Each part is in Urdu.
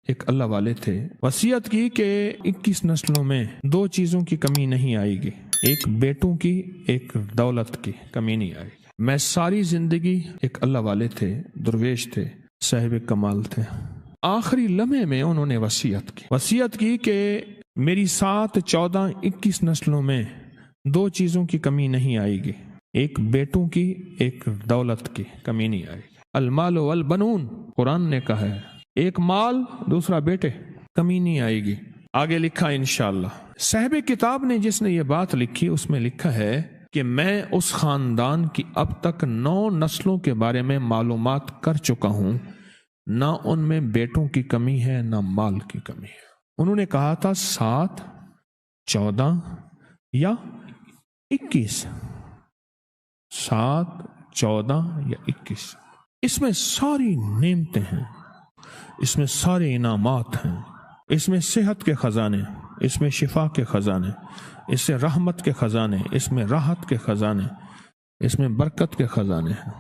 ایک اللہ والے تھے، وصیت کی کہ 21 نسلوں میں 2 چیزوں کی کمی نہیں آئے گی، ایک بیٹوں کی، ایک دولت کی کمی نہیں آئے گی۔ میں ساری زندگی ایک اللہ والے تھے، درویش تھے، صاحب کمال تھے۔ آخری لمحے میں انہوں نے وصیت کی کہ میری 7، 14، 21 نسلوں میں 2 چیزوں کی کمی نہیں آئے گی، ایک بیٹوں کی، ایک دولت کی کمی نہیں آئے گی۔ المال والبنون، قرآن نے کہا ہے، ایک مال، دوسرا بیٹے، کمی نہیں آئے گی۔ آگے لکھا انشاءاللہ، صاحب کتاب نے جس نے یہ بات لکھی اس میں لکھا ہے کہ میں اس خاندان کی اب تک 9 نسلوں کے بارے میں معلومات کر چکا ہوں، نہ ان میں بیٹوں کی کمی ہے نہ مال کی کمی ہے۔ انہوں نے کہا تھا 7، 14 یا 21، 7، 14 یا 21، اس میں ساری نعمتیں ہیں، اس میں سارے انعامات ہیں، اس میں صحت کے خزانے، اس میں شفا کے خزانے، اس سے رحمت کے خزانے، اس میں راحت کے خزانے، اس میں برکت کے خزانے ہیں۔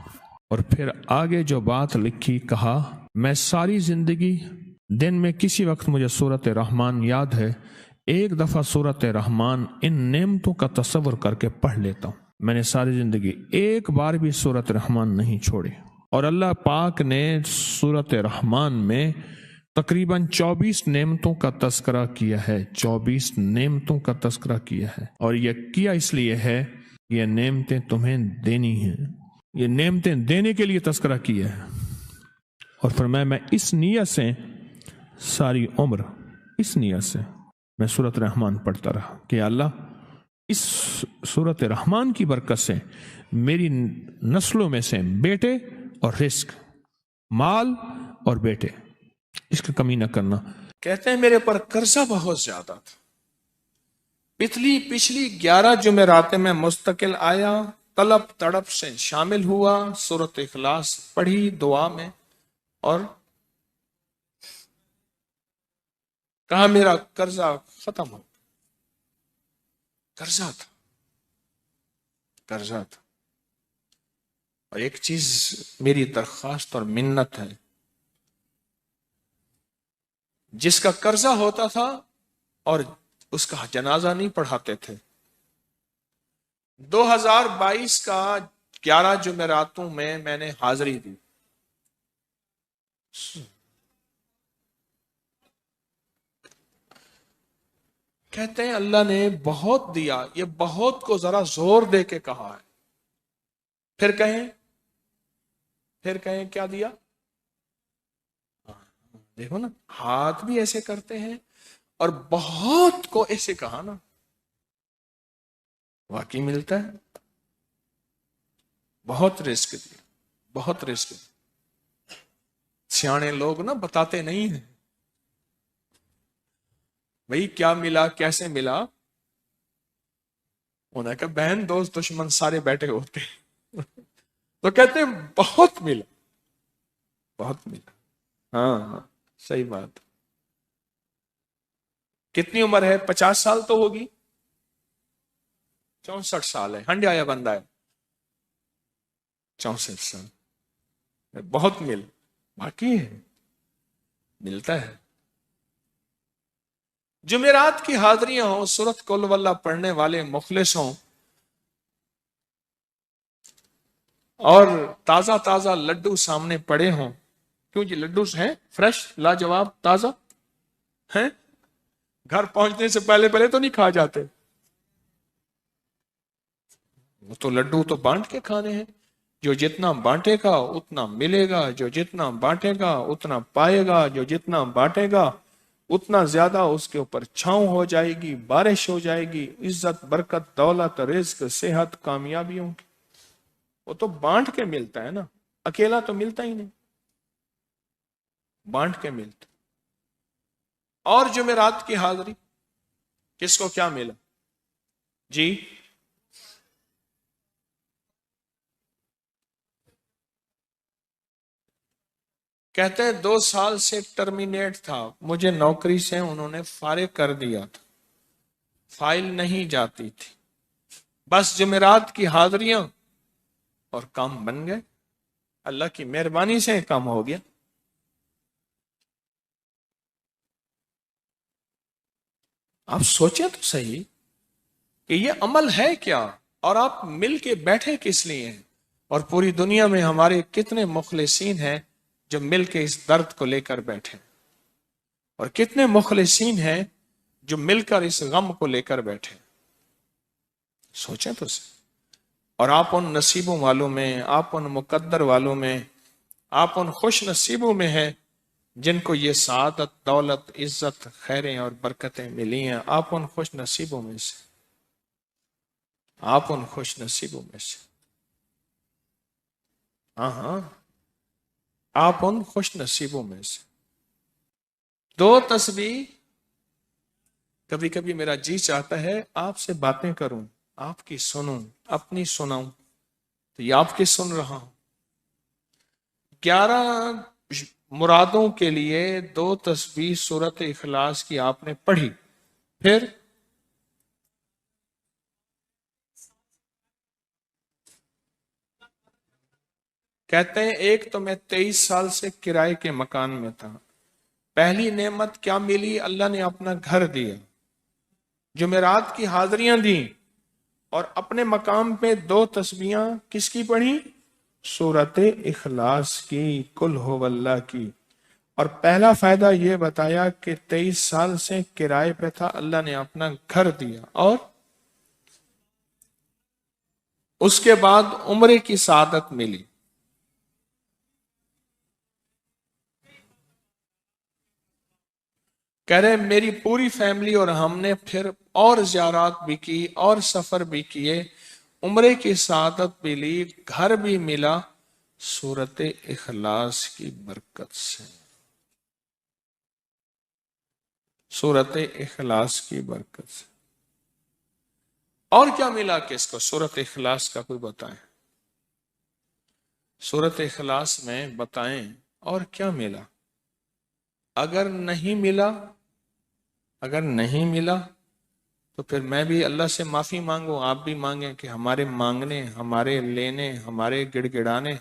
اور پھر آگے جو بات لکھی، کہا میں ساری زندگی دن میں کسی وقت مجھے سورۃ رحمان یاد ہے، ایک دفعہ سورۃ رحمان ان نعمتوں کا تصور کر کے پڑھ لیتا ہوں۔ میں نے ساری زندگی ایک بار بھی سورۃ رحمان نہیں چھوڑی، اور اللہ پاک نے سورۃ رحمان میں تقریباً 24 نعمتوں کا تذکرہ کیا ہے، 24 نعمتوں کا تذکرہ کیا ہے، اور یہ کیا اس لیے ہے، یہ نعمتیں تمہیں دینی ہیں، یہ نعمتیں دینے کے لیے تذکرہ کیا ہے۔ اور فرمایا میں اس نیت سے ساری عمر، اس نیت سے میں سورۃ رحمان پڑھتا رہا کہ اللہ اس سورۃ رحمان کی برکت سے میری نسلوں میں سے بیٹے اور رزق، مال اور بیٹے، اس کی کمی نہ کرنا۔ کہتے ہیں میرے پر قرضہ بہت زیادہ تھا، پچھلی 11 جمعراتیں میں مستقل آیا، طلب تڑپ سے شامل ہوا، سورۃ اخلاص پڑھی دعا میں، اور کہا میرا قرضہ ختم ہو۔ قرضہ تھا۔ اور ایک چیز میری درخواست اور منت ہے، جس کا قرضہ ہوتا تھا اور اس کا جنازہ نہیں پڑھاتے تھے، 2022 کا 11 جمعراتوں میں نے حاضری دی۔ کہتے ہیں اللہ نے بہت دیا، یہ بہت کو ذرا زور دے کے کہا ہے، پھر کہیں کیا دیا؟ دیکھو نا، ہاتھ بھی ایسے کرتے ہیں اور بہت کو ایسے کہا نا، واقعی ملتا ہے۔ بہت رزق دیا، بہت رزق دیا۔ سیانے لوگ نا بتاتے نہیں ہیں بھئی کیا ملا، کیسے ملا، انہیں کہا بہن دوست دشمن سارے بیٹھے ہوتے تو کہتے ہیں بہت ملا، بہت ملا۔ ہاں صحیح بات۔ کتنی عمر ہے؟ 50 سال تو ہوگی، 64 سال ہے، ہنڈیا یا بندہ ہے، 64 سال، بہت مل، باقی ہے، ملتا ہے۔ جمعرات کی حاضریاں ہوں، سورۃ قل واللہ پڑھنے والے مخلص ہوں، اور تازہ تازہ لڈو سامنے پڑے ہوں، کیوں جی لڈو ہیں فریش، لاجواب، تازہ ہیں، گھر پہنچنے سے پہلے تو نہیں کھا جاتے، وہ تو لڈو تو بانٹ کے کھانے ہیں، جو جتنا بانٹے گا اتنا ملے گا، جو جتنا بانٹے گا اتنا پائے گا، جو جتنا بانٹے گا اتنا زیادہ اس کے اوپر چھاؤں ہو جائے گی، بارش ہو جائے گی، عزت، برکت، دولت، رزق، صحت، کامیابیوں کی، وہ تو بانٹ کے ملتا ہے نا، اکیلا تو ملتا ہی نہیں، بانٹ کے ملتا۔ اور جمعرات کی حاضری، کس کو کیا ملا جی؟ کہتے ہیں 2 سال سے ٹرمینیٹ تھا، مجھے نوکری سے انہوں نے فارغ کر دیا تھا، فائل نہیں جاتی تھی، بس جمعرات کی حاضریاں اور کام بن گئے، اللہ کی مہربانی سے کام ہو گیا۔ آپ سوچیں تو صحیح کہ یہ عمل ہے کیا، اور آپ مل کے بیٹھے کس لیے ہیں؟ اور پوری دنیا میں ہمارے کتنے مخلصین ہیں جو مل کے اس درد کو لے کر بیٹھے، اور کتنے مخلصین ہیں جو مل کر اس غم کو لے کر بیٹھے؟ سوچیں تو صحیح۔ اور آپ ان نصیبوں والوں میں، آپ ان مقدر والوں میں، آپ ان خوش نصیبوں میں ہیں جن کو یہ سعادت، دولت، عزت، خیریں اور برکتیں ملی ہیں۔ آپ ان خوش نصیبوں میں سے، آپ ان خوش نصیبوں میں سے، ہاں ہاں، آپ ان خوش نصیبوں میں سے۔ دو تسبیح، کبھی کبھی میرا جی چاہتا ہے آپ سے باتیں کروں، آپ کی سنوں، اپنی سناؤں، تو یہ آپ کی سن رہا ہوں۔ 11 مرادوں کے لیے 2 تسبیح سورت اخلاص کی آپ نے پڑھی، پھر کہتے ہیں ایک تو میں 23 سال سے کرائے کے مکان میں تھا، پہلی نعمت کیا ملی؟ اللہ نے اپنا گھر دیا، جمعرات کی حاضریاں دیں، اور اپنے مقام پہ 2 تسبیحاں کس کی پڑھی؟ سورت اخلاص کی، کل ہو اللہ کی۔ اور پہلا فائدہ یہ بتایا کہ 23 سال سے کرائے پہ تھا، اللہ نے اپنا گھر دیا، اور اس کے بعد عمرے کی سعادت ملی۔ کہہ رہے میری پوری فیملی اور ہم نے پھر اور زیارات بھی کی اور سفر بھی کیے، عمرے کی سعادت بھی لی، گھر بھی ملا، سورت اخلاص کی برکت سے، سورت اخلاص کی برکت سے۔ اور کیا ملا کس کو؟ سورت اخلاص کا کوئی بتائیں، سورت اخلاص میں بتائیں اور کیا ملا؟ اگر نہیں ملا، اگر نہیں ملا تو پھر میں بھی اللہ سے معافی مانگوں، آپ بھی مانگیں کہ ہمارے مانگنے، ہمارے لینے، ہمارے گڑ گڑانے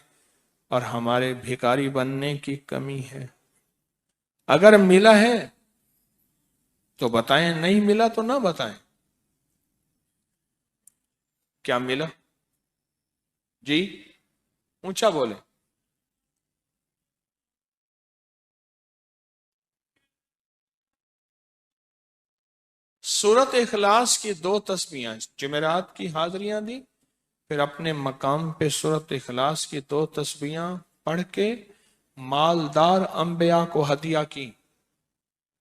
اور ہمارے بھیکاری بننے کی کمی ہے۔ اگر ملا ہے تو بتائیں، نہیں ملا تو نہ بتائیں۔ کیا ملا؟ جی اونچا بولیں۔ سورت اخلاص کی 2 تسبیحاں، جمعرات کی حاضریاں دی، پھر اپنے مقام پہ سورت اخلاص کی 2 تسبیحاں پڑھ کے مالدار انبیاء کو ہدیہ کی،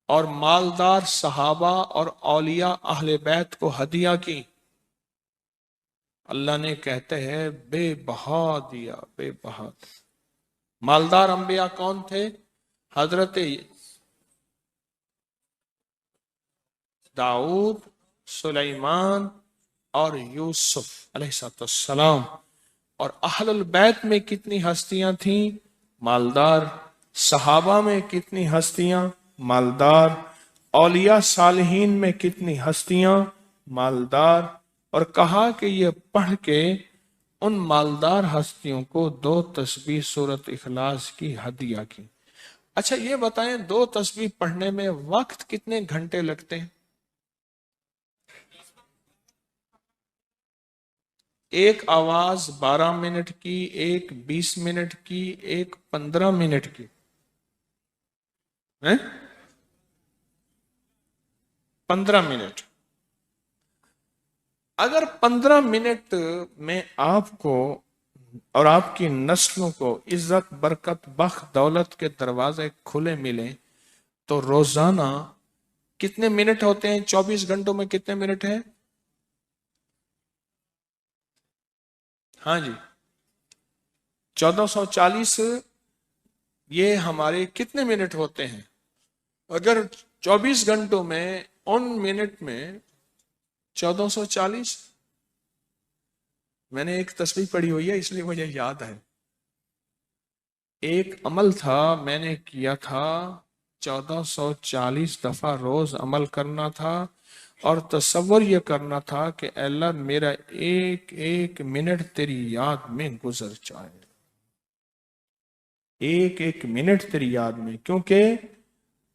اور مالدار صحابہ اور اولیاء اہل بیت کو ہدیہ کی۔ اللہ نے کہتے ہیں بے بہا دیا، بے بہا دیا۔ مالدار انبیاء کون تھے؟ حضرت داؤد، سلیمان اور یوسف علیہ السلام۔ اور اہل البیت میں کتنی ہستیاں تھیں؟ مالدار۔ صحابہ میں کتنی ہستیاں؟ مالدار۔ اولیاء صالحین میں کتنی ہستیاں؟ مالدار۔ اور کہا کہ یہ پڑھ کے ان مالدار ہستیوں کو 2 تسبیح سورت اخلاص کی ہدیہ کی۔ اچھا یہ بتائیں 2 تسبیح پڑھنے میں وقت کتنے گھنٹے لگتے ہیں؟ ایک آواز 12 منٹ کی، ایک 20 منٹ کی، ایک 15 منٹ کی، 15 منٹ۔ اگر 15 منٹ میں آپ کو اور آپ کی نسلوں کو عزت، برکت، بخت، دولت کے دروازے کھلے ملیں تو روزانہ کتنے منٹ ہوتے ہیں؟ 24 گھنٹوں میں کتنے منٹ ہیں؟ ہاں جی 1440، یہ ہمارے کتنے منٹ ہوتے ہیں؟ اگر 24 گھنٹوں میں ان منٹ میں 1440، میں نے ایک تصویر پڑھی ہوئی ہے اس لیے مجھے یاد ہے، ایک عمل تھا میں نے کیا تھا، 1440 دفعہ روز عمل کرنا تھا، اور تصور یہ کرنا تھا کہ اے اللہ میرا ایک ایک منٹ تیری یاد میں گزر جائے، ایک ایک منٹ تیری یاد میں، کیونکہ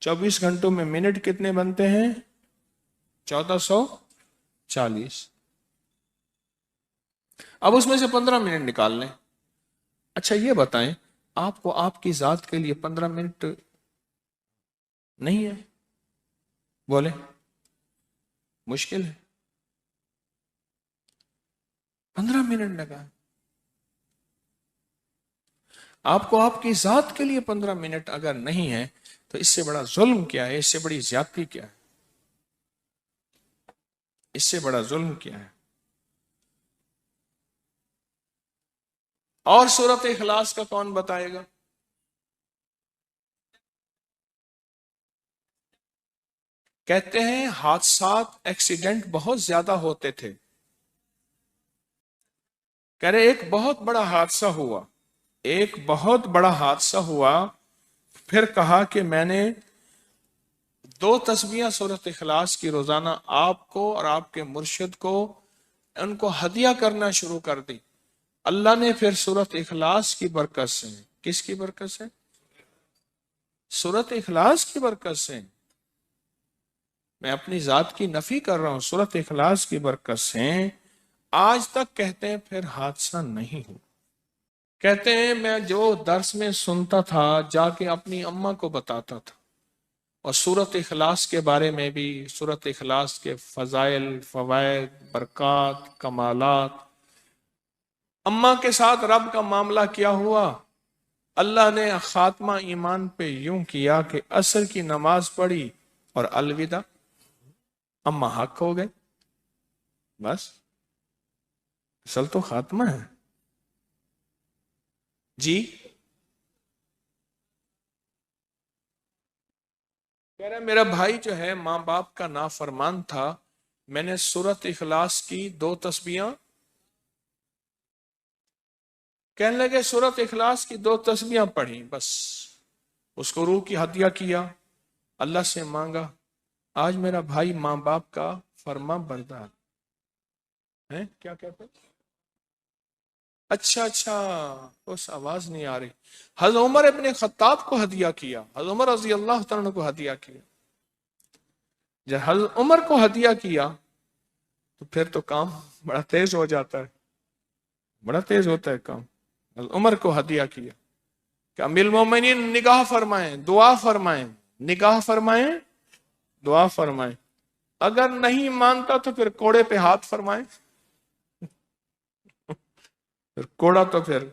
24 گھنٹوں میں منٹ کتنے بنتے ہیں؟ 1440. اب اس میں سے 15 منٹ نکال لیں. اچھا یہ بتائیں آپ کو آپ کی ذات کے لیے 15 منٹ نہیں ہے؟ بولے مشکل ہے. 15 منٹ لگا. آپ کو آپ کی ذات کے لیے 15 منٹ اگر نہیں ہے تو اس سے بڑا ظلم کیا ہے؟ اس سے بڑی زیادتی کیا ہے؟ اس سے بڑا ظلم کیا ہے؟ اور سورۃ اخلاص کا کون بتائے گا؟ کہتے ہیں حادثات ایکسیڈنٹ بہت زیادہ ہوتے تھے. کہہ رہے ایک بہت بڑا حادثہ ہوا، ایک بہت بڑا حادثہ ہوا، پھر کہا کہ میں نے 2 تسبیحاں سورۃ اخلاص کی روزانہ آپ کو اور آپ کے مرشد کو ان کو ہدیہ کرنا شروع کر دی. اللہ نے پھر سورۃ اخلاص کی برکت سے، کس کی برکت سے؟ سورۃ اخلاص کی برکت سے. میں اپنی ذات کی نفی کر رہا ہوں، سورۃ اخلاص کی برکت سے آج تک کہتے ہیں پھر حادثہ نہیں ہو. کہتے ہیں میں جو درس میں سنتا تھا جا کے اپنی اماں کو بتاتا تھا، اور سورۃ اخلاص کے بارے میں بھی، سورۃ اخلاص کے فضائل، فوائد، برکات، کمالات. اماں کے ساتھ رب کا معاملہ کیا ہوا؟ اللہ نے خاتمہ ایمان پہ یوں کیا کہ عصر کی نماز پڑھی اور الوداع، اماں حق ہو گئے. بس اصل تو خاتمہ ہے. جی کہہ رہا میرا بھائی جو ہے ماں باپ کا نافرمان تھا، میں نے سورۃ اخلاص کی 2 تسبیحاں، کہنے لگے سورۃ اخلاص کی 2 تسبیحاں پڑھی، بس اس کو روح کی ہدیہ کیا، اللہ سے مانگا. آج میرا بھائی ماں باپ کا فرما بردار ہے. کیا کہتے ہیں؟ اچھا اس آواز نہیں آ رہی. حضرت عمر ابن خطاب کو ہدیہ کیا، حضرت عمر رضی اللہ تعالیٰ کو ہدیہ کیا. جب حضرت عمر کو ہدیہ کیا تو پھر تو کام بڑا تیز ہو جاتا ہے، بڑا تیز ہوتا ہے کام. حضرت عمر کو ہدیہ کیا کہ امیر المومنین نگاہ فرمائیں، دعا فرمائیں، نگاہ فرمائیں، دعا فرمائیں. اگر نہیں مانتا تو پھر کوڑے پہ ہاتھ فرمائیں. پھر کوڑا تو پھر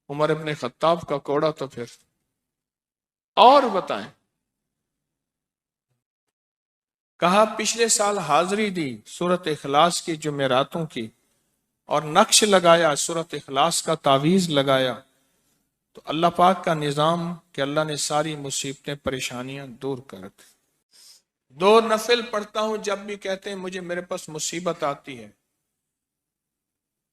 عمر ابن خطاب کا کوڑا تو پھر. اور بتائیں. کہا پچھلے سال حاضری دی سورۃ اخلاص کی جمعراتوں کی، اور نقش لگایا سورۃ اخلاص کا، تعویذ لگایا، تو اللہ پاک کا نظام کہ اللہ نے ساری مصیبتیں پریشانیاں دور کر دی. 2 نفل پڑھتا ہوں جب بھی کہتے ہیں مجھے میرے پاس مصیبت آتی ہے.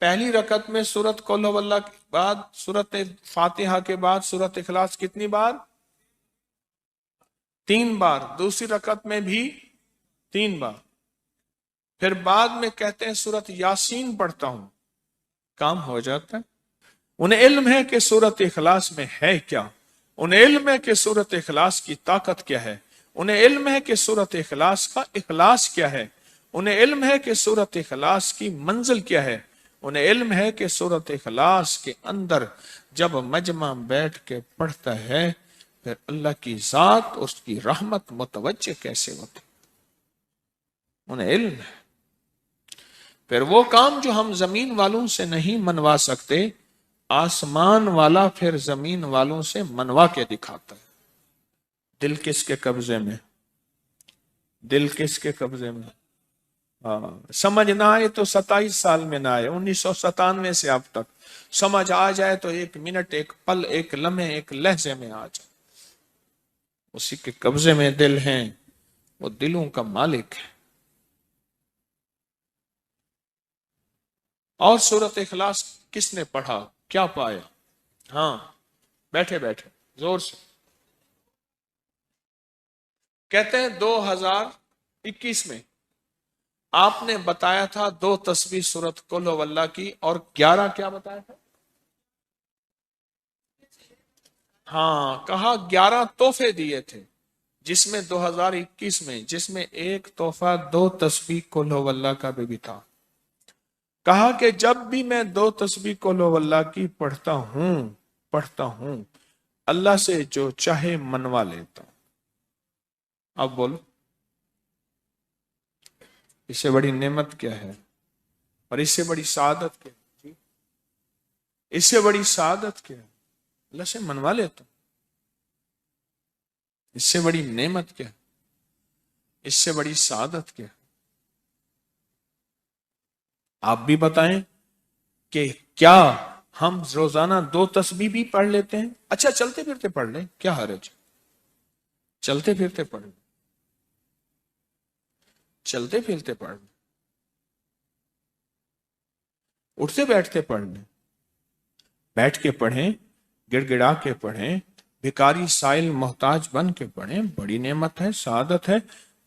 پہلی رکعت میں سورۃ قل ہو اللہ کے بعد، سورۃ فاتحہ کے بعد سورۃ اخلاص کتنی بار؟ 3 بار. دوسری رکعت میں بھی 3 بار. پھر بعد میں کہتے ہیں سورۃ یاسین پڑھتا ہوں، کام ہو جاتا ہے. انہیں علم ہے کہ سورۃ اخلاص میں ہے کیا، انہیں علم ہے کہ سورۃ اخلاص کی طاقت کیا ہے، انہیں علم ہے کہ سورۃ اخلاص کا اخلاص کیا ہے، انہیں علم ہے کہ سورۃ اخلاص کی منزل کیا ہے، انہیں علم ہے کہ سورۃ اخلاص کے اندر جب مجمع بیٹھ کے پڑھتا ہے پھر اللہ کی ذات، اس کی رحمت متوجہ کیسے ہوتی، انہیں علم ہے. پھر وہ کام جو ہم زمین والوں سے نہیں منوا سکتے، آسمان والا پھر زمین والوں سے منوا کے دکھاتا ہے. دل کس کے قبضے میں؟ دل کس کے قبضے میں؟ سمجھ نہ آئے تو 27 سال میں نہ آئے، 1997 سے اب تک. سمجھ آ جائے تو 1 منٹ، 1 پل، 1 لمحے، 1 لہجے میں آ جائے. اسی کے قبضے میں دل ہیں، وہ دلوں کا مالک ہے. اور سورۃ اخلاص کس نے پڑھا کیا پایا؟ ہاں بیٹھے بیٹھے زور سے کہتے ہیں 2021 میں آپ نے بتایا تھا 2 تسبیح سورۃ قل ہو اللہ کی، اور 11 کیا بتایا تھا؟ ہاں کہا 11 تحفے دیے تھے. جس میں 2021 میں جس میں ایک تحفہ 2 تسبیح قل ہو اللہ کا بھی تھا. کہا کہ جب بھی میں 2 تسبیح قل ہو اللہ کی پڑھتا ہوں اللہ سے جو چاہے منوا لیتا ہوں. اب بولو اس سے بڑی نعمت کیا ہے اور اس سے بڑی سعادت کیا ہے؟ اس سے بڑی سعادت کیا ہے؟ اللہ سے منوا لیتا ہوں. اس سے بڑی نعمت کیا؟ اس سے بڑی سعادت کیا؟ آپ بھی بتائیں کہ کیا ہم روزانہ 2 تسبیح بھی پڑھ لیتے ہیں؟ اچھا چلتے پھرتے پڑھ لیں، کیا حرج؟ چلتے پھرتے پڑھ لیں، چلتے پھرتے پڑھ لیں، اٹھتے بیٹھتے پڑھ لیں، بیٹھ کے پڑھیں، گڑ گڑا کے پڑھیں، بھکاری سائل محتاج بن کے پڑھیں، بڑی نعمت ہے، سعادت ہے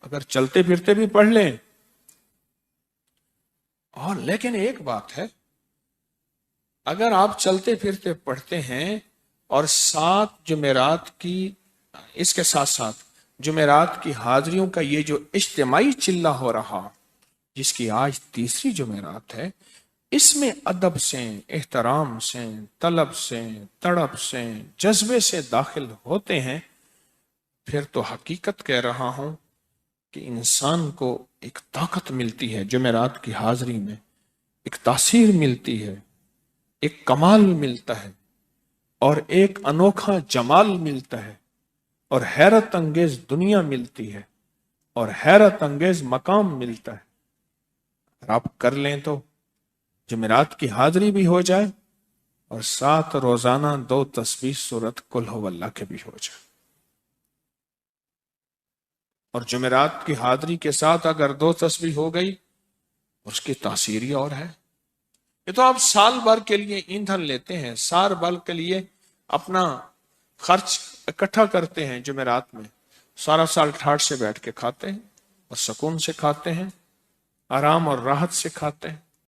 اگر چلتے پھرتے بھی پڑھ لیں. اور لیکن ایک بات ہے، اگر آپ چلتے پھرتے پڑھتے ہیں اور ساتھ جمعرات کی، اس کے ساتھ ساتھ جمعرات کی حاضریوں کا یہ جو اجتماعی چلہ ہو رہا، جس کی آج تیسری جمعرات ہے، اس میں ادب سے، احترام سے، طلب سے، تڑپ سے، جذبے سے داخل ہوتے ہیں، پھر تو حقیقت کہہ رہا ہوں کہ انسان کو ایک طاقت ملتی ہے، جمعرات کی حاضری میں ایک تاثیر ملتی ہے، ایک کمال ملتا ہے اور ایک انوکھا جمال ملتا ہے اور حیرت انگیز دنیا ملتی ہے اور حیرت انگیز مقام ملتا ہے. اگر آپ کر لیں تو جمعرات کی حاضری بھی ہو جائے اور ساتھ روزانہ 2 تسبیح سورت قل ہو اللہ کے بھی ہو جائے. اور جمعرات کی حاضری کے ساتھ اگر 2 تسبیح ہو گئی اس کی تاثیر ہی اور ہے. یہ تو آپ سال بھر کے لیے ایندھن لیتے ہیں، سال بھر کے لیے اپنا خرچ اکٹھا کرتے ہیں، جمعرات میں سارا سال ٹھاٹ سے بیٹھ کے کھاتے ہیں اور سکون سے کھاتے ہیں، آرام اور راحت سے کھاتے ہیں.